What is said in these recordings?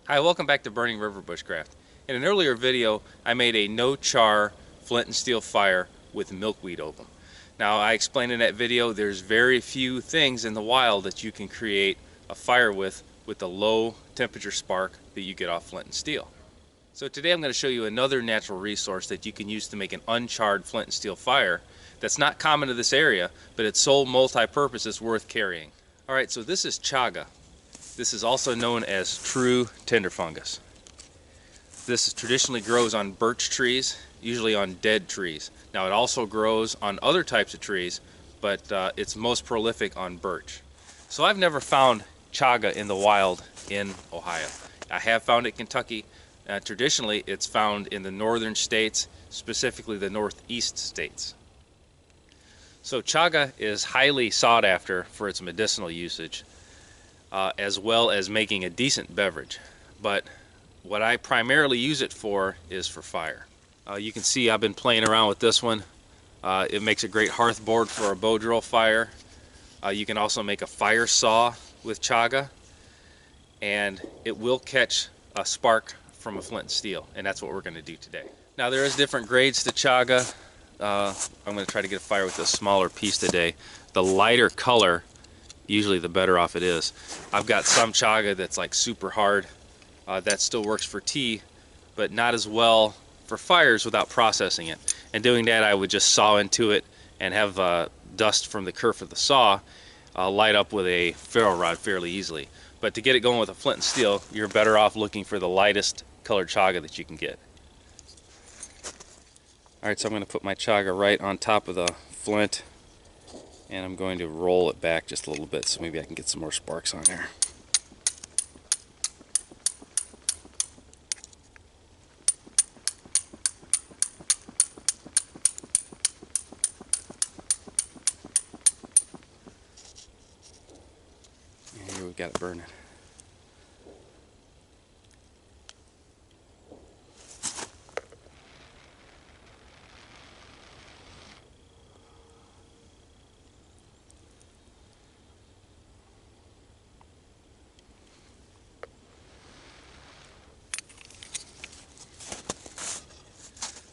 Hi, welcome back to Burning River Bushcraft. In an earlier video, I made a no-char flint and steel fire with milkweed oven. Now, I explained in that video there's very few things in the wild that you can create a fire with the low temperature spark that you get off flint and steel. So today I'm going to show you another natural resource that you can use to make an uncharred flint and steel fire that's not common to this area, but its sole multi-purpose is worth carrying. Alright, so this is chaga. This is also known as true tinder fungus. This traditionally grows on birch trees, usually on dead trees. Now it also grows on other types of trees, but it's most prolific on birch. So I've never found chaga in the wild in Ohio. I have found it in Kentucky. Traditionally it's found in the northern states, specifically the northeast states. So chaga is highly sought after for its medicinal usage, as well as making a decent beverage. But what I primarily use it for is for fire. You can see I've been playing around with this one. It makes a great hearth board for a bow drill fire. You can also make a fire saw with chaga, and it will catch a spark from a flint and steel, and that's what we're going to do today. Now there is different grades to chaga. I'm going to try to get a fire with a smaller piece today. The lighter color, usually the better off it is. I've got some chaga that's like super hard. That still works for tea, but not as well for fires without processing it. And doing that, I would just saw into it and have dust from the kerf of the saw light up with a ferro rod fairly easily. But to get it going with a flint and steel, you're better off looking for the lightest colored chaga that you can get. Alright, so I'm going to put my chaga right on top of the flint, and I'm going to roll it back just a little bit so maybe I can get some more sparks on there. And here we've got it burning.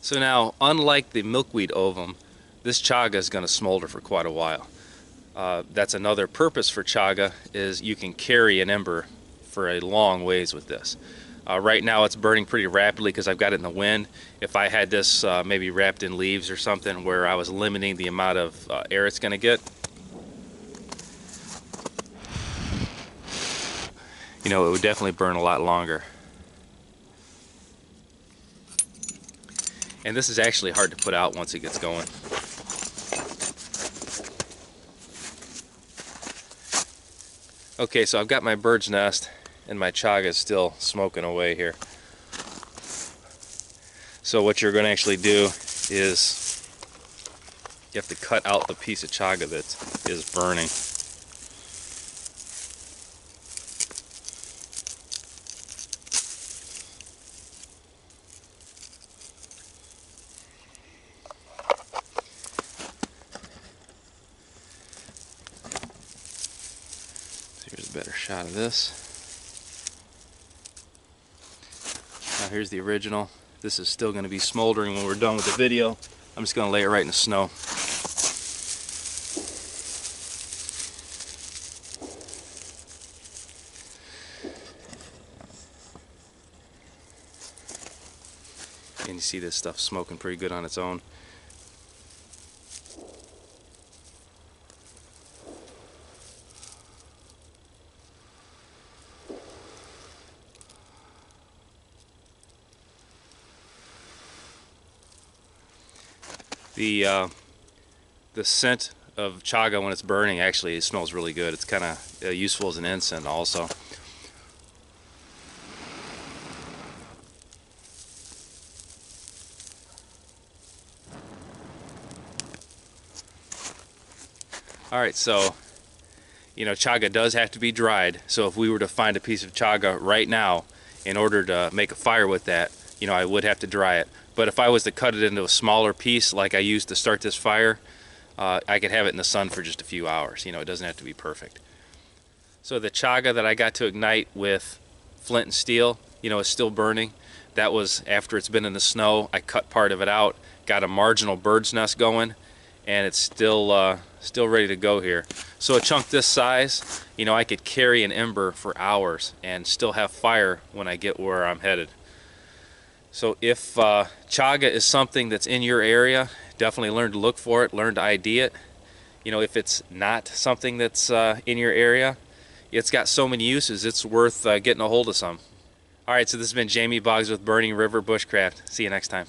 So now, unlike the milkweed ovum, this chaga is going to smolder for quite a while. That's another purpose for chaga, is you can carry an ember for a long ways with this. Right now it's burning pretty rapidly because I've got it in the wind. If I had this maybe wrapped in leaves or something where I was limiting the amount of air it's going to get, you know, it would definitely burn a lot longer. And this is actually hard to put out once it gets going. Okay, so I've got my bird's nest and my chaga is still smoking away here. So what you're going to actually do is you have to cut out the piece of chaga that is burning. Here's a better shot of this. Now here's the original. This is still going to be smoldering when we're done with the video. I'm just going to lay it right in the snow. And you see this stuff smoking pretty good on its own. The scent of chaga when it's burning actually smells really good. It's kind of useful as an incense also. Alright, so you know, chaga does have to be dried, so if we were to find a piece of chaga right now in order to make a fire with that, you know, I would have to dry it. But if I was to cut it into a smaller piece like I used to start this fire, I could have it in the sun for just a few hours. You know, it doesn't have to be perfect. So the chaga that I got to ignite with Flint and Steel, you know, is still burning. That was after it's been in the snow. I cut part of it out, got a marginal bird's nest going, and it's still ready to go here. So a chunk this size, you know, I could carry an ember for hours and still have fire when I get where I'm headed. So if chaga is something that's in your area, definitely learn to look for it, learn to ID it. You know, if it's not something that's in your area, it's got so many uses, it's worth getting a hold of some. Alright, so this has been Jamie Boggs with Burning River Bushcraft. See you next time.